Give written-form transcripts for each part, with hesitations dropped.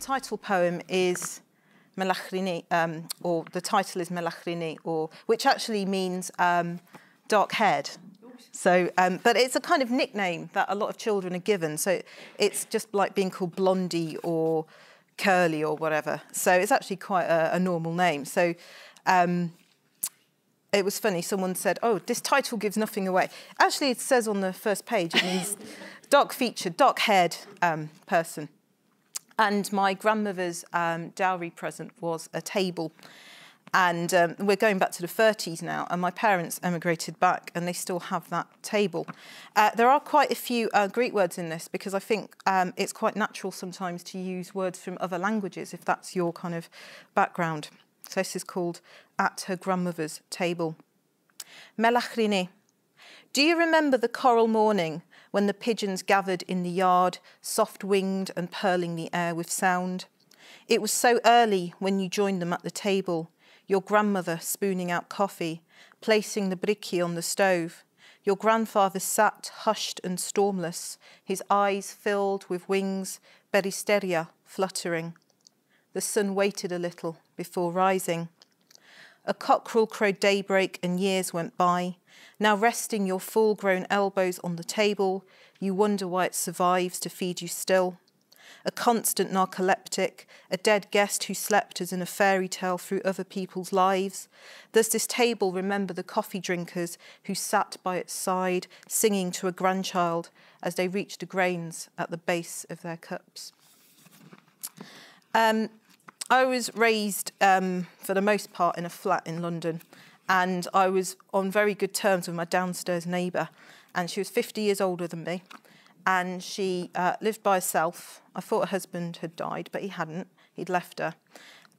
title poem is Melachrini, or the title is Melachrini, which actually means dark-haired. So, but it's a kind of nickname that a lot of children are given. So it's just like being called Blondie or Curly or whatever. So it's actually quite a normal name. So it was funny. Someone said, "Oh, this title gives nothing away." Actually, it says on the first page, it means dark-featured, dark-haired person. And my grandmother's dowry present was a table. And we're going back to the 30s now, and my parents emigrated back, and they still have that table. There are quite a few Greek words in this, because I think it's quite natural sometimes to use words from other languages, if that's your kind of background. So this is called At Her Grandmother's Table. Melachrini. Do you remember the coral morning when the pigeons gathered in the yard, soft-winged and purling the air with sound? It was so early when you joined them at the table, your grandmother spooning out coffee, placing the bricchi on the stove. Your grandfather sat hushed and stormless, his eyes filled with wings, peristeria fluttering. The sun waited a little before rising. A cockerel crowed daybreak and years went by. Now resting your full-grown elbows on the table, you wonder why it survives to feed you still. A constant narcoleptic, a dead guest who slept as in a fairy tale through other people's lives. Does this table remember the coffee drinkers who sat by its side, singing to a grandchild as they reached the grains at the base of their cups? I was raised, for the most part, in a flat in London, and I was on very good terms with my downstairs neighbour, and she was 50 years older than me. And she lived by herself. I thought her husband had died, but he hadn't. He'd left her.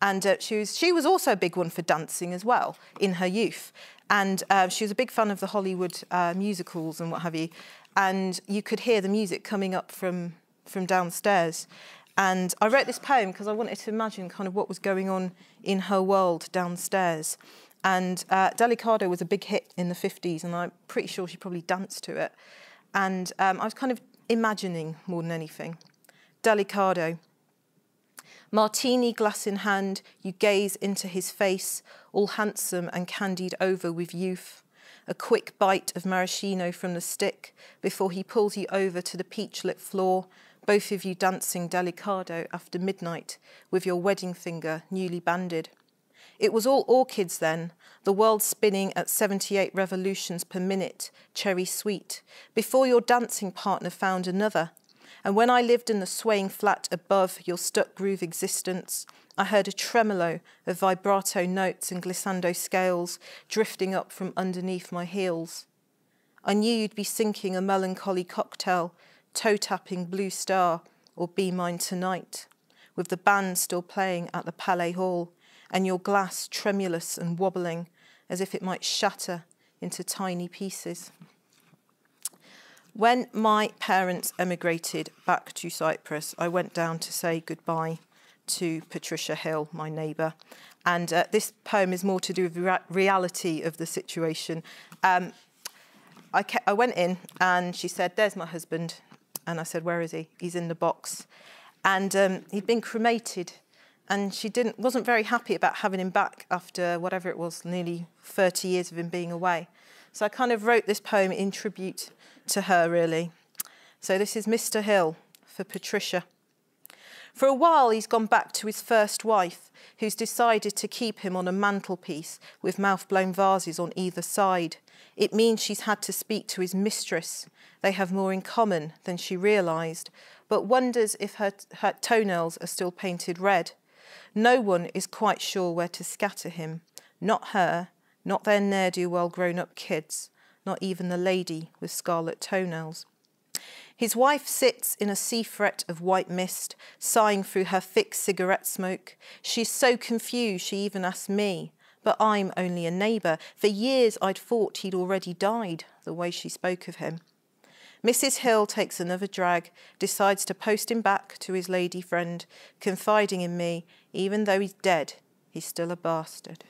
And she was also a big one for dancing as well in her youth. And she was a big fan of the Hollywood musicals and what have you. And you could hear the music coming up from downstairs. And I wrote this poem because I wanted to imagine kind of what was going on in her world downstairs. And Delicado was a big hit in the 50s, and I'm pretty sure she probably danced to it. And I was kind of imagining more than anything. Delicado. Martini glass in hand, you gaze into his face, all handsome and candied over with youth. A quick bite of maraschino from the stick before he pulls you over to the peach-lit floor, both of you dancing delicado after midnight with your wedding finger newly banded. It was all orchids then, the world spinning at 78 revolutions per minute, cherry sweet, before your dancing partner found another. And when I lived in the swaying flat above your stuck groove existence, I heard a tremolo of vibrato notes and glissando scales drifting up from underneath my heels. I knew you'd be sinking a melancholy cocktail, toe-tapping Blue Star or Be Mine Tonight, with the band still playing at the Palais Hall, and your glass tremulous and wobbling as if it might shatter into tiny pieces. When my parents emigrated back to Cyprus, I went down to say goodbye to Patricia Hill, my neighbour. And this poem is more to do with the reality of the situation. I went in and she said, "There's my husband." And I said, "Where is he?" "He's in the box." And he'd been cremated. And she wasn't very happy about having him back after whatever it was, nearly 30 years of him being away. So I kind of wrote this poem in tribute to her, really. So this is Mr. Hill for Patricia. For a while, he's gone back to his first wife, who's decided to keep him on a mantelpiece with mouth-blown vases on either side. It means she's had to speak to his mistress. They have more in common than she realised, but wonders if her toenails are still painted red. No one is quite sure where to scatter him. Not her, not their ne'er-do-well grown-up kids, not even the lady with scarlet toenails. His wife sits in a sea fret of white mist, sighing through her thick cigarette smoke. She's so confused she even asks me, but I'm only a neighbour. For years I'd thought he'd already died, the way she spoke of him. Mrs. Hill takes another drag, decides to post him back to his lady friend, confiding in me, even though he's dead, he's still a bastard.